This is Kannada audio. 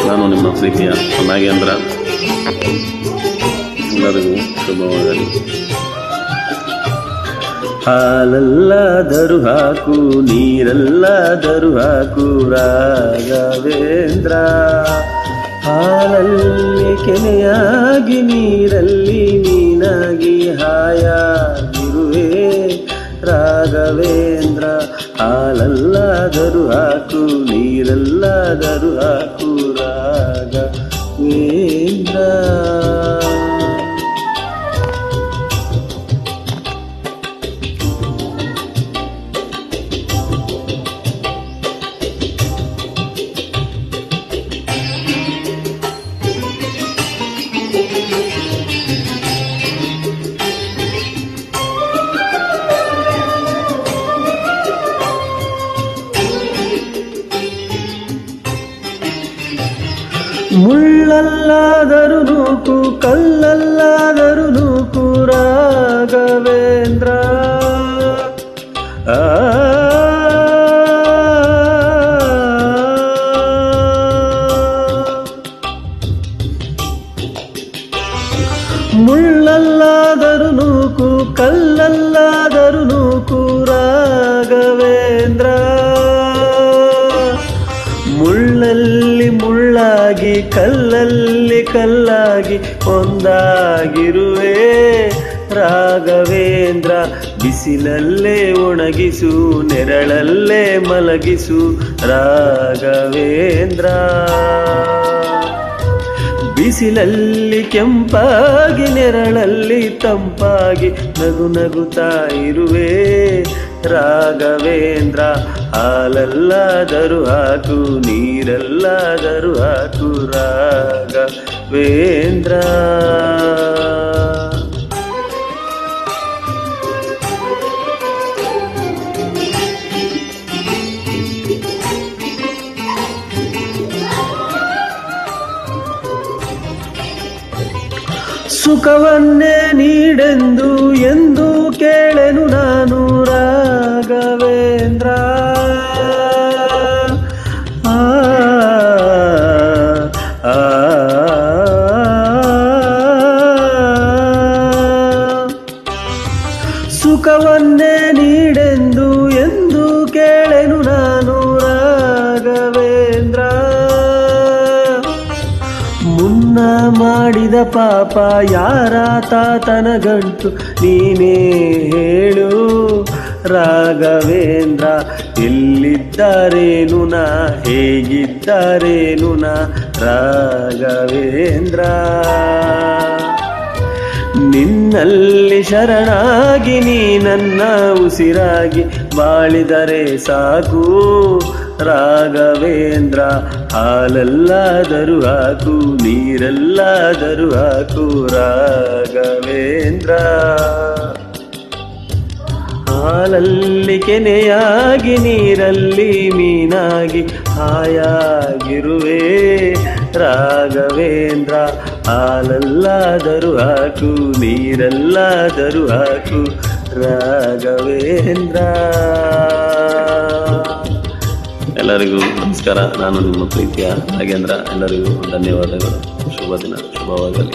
ನಾನು ನಿಮ್ಮ ಪ್ರೀತಿಯ ನಾಗೇಂದ್ರ. ಎಲ್ಲರಿಗೂ ಶುಭವಾಗಲಿ. ಹಾಲಲ್ಲಾದರೂ ಹಾಕು, ನೀರಲ್ಲಾದರೂ ಹಾಕು ರಾಘವೇಂದ್ರ. ಹಾಲಲ್ಲಿ ಕೆನೆಯಾಗಿ, ನೀರಲ್ಲಿ ಮೀನಾಗಿ ಹಾಯಾಗಿರುವೆ ರಾಘವೇಂದ್ರ. ಹಾಲಲ್ಲಾದರೂ ಹಾಕು, ನೀರಲ್ಲಾದರೂ ಹಾಕು ರಾಘವೇಂದ್ರ. ಮುಳ್ಳಲ್ಲಾದರೂ ನೂಕು, ಕಲ್ಲಲ್ಲಾದರೂ ನೂಕು ರಾಘವೇಂದ್ರ. ಮುಳ್ಳಲ್ಲಾದರೂ ನೂಕು, ಕಲ್ಲಲ್ಲಾದರೂ ನೂಕು ರಾಘವೇಂದ್ರ. ಮುಳ್ಳಲ್ಲಿ ಮುಳ್ಳಾಗಿ, ಕಲ್ಲಲ್ಲಿ ಕಲ್ಲಾಗಿ ಒಂದಾಗಿರುವೆ ರಾಘವೇಂದ್ರ. ಬಿಸಿಲಲ್ಲೇ ಒಣಗಿಸು, ನೆರಳಲ್ಲೇ ಮಲಗಿಸು ರಾಘವೇಂದ್ರ. ಬಿಸಿಲಲ್ಲಿ ಕೆಂಪಾಗಿ, ನೆರಳಲ್ಲಿ ತಂಪಾಗಿ ನಗು ನಗುತ್ತಾ ಇರುವೆ ರಾಘವೇಂದ್ರ. ಹಾಲಲ್ಲಾದರೂ ಹಾಕು, ನೀರಲ್ಲಾದರೂ ಹಾಕು ರಾಘವೇಂದ್ರ. ಸುಖವನ್ನೇ ನೀಡೆಂದು ಎಂದು ಕೇಳೆನು ನಾನು ರಾಘವೇಂದ್ರ. ಸುಖವನ್ನೇ ನೀಡೆಂದು ಎಂದು ಕೇಳೆನು ನಾನು ರಾಘವೇಂದ್ರ. ಮುನ್ನ ಮಾಡಿದ ಪಾಪ ಯಾರ ತಾತನ ಗಂಟು ನೀನೇ ಹೇಳು ರಾಘವೇಂದ್ರ. ಎಲ್ಲಿದ್ದಾರೇನು ನಾ, ಹೇಗಿದ್ದಾರೇನು ನಾ ರಾಘವೇಂದ್ರ. ನಿನ್ನಲ್ಲಿ ಶರಣಾಗಿ, ನೀ ನನ್ನ ಉಸಿರಾಗಿ ಬಾಳಿದರೆ ಸಾಕು ರಾಘವೇಂದ್ರ. ಹಾಲಲ್ಲಾದರೂ ಹಾಕು, ನೀರಲ್ಲಾದರೂ ಹಾಕು ರಾಘವೇಂದ್ರ. ಹಾಲಲ್ಲಿ ಕೆನೆಯಾಗಿ, ನೀರಲ್ಲಿ ಮೀನಾಗಿ ಹಾಯಾಗಿರುವೆ ರಾಘವೇಂದ್ರ. ಹಾಲಲ್ಲಾದರೂ ಹಾಕು, ನೀರಲ್ಲಾದರೂ ಹಾಕು ರಾಘವೇಂದ್ರ. ಎಲ್ಲರಿಗೂ ನಮಸ್ಕಾರ. ನಾನು ನಿಮ್ಮ ಪ್ರೀತಿಯ ನಾಗೇಂದ್ರ. ಎಲ್ಲರಿಗೂ ಧನ್ಯವಾದಗಳು. ಶುಭ ದಿನ, ಶುಭವಾಗಲಿ.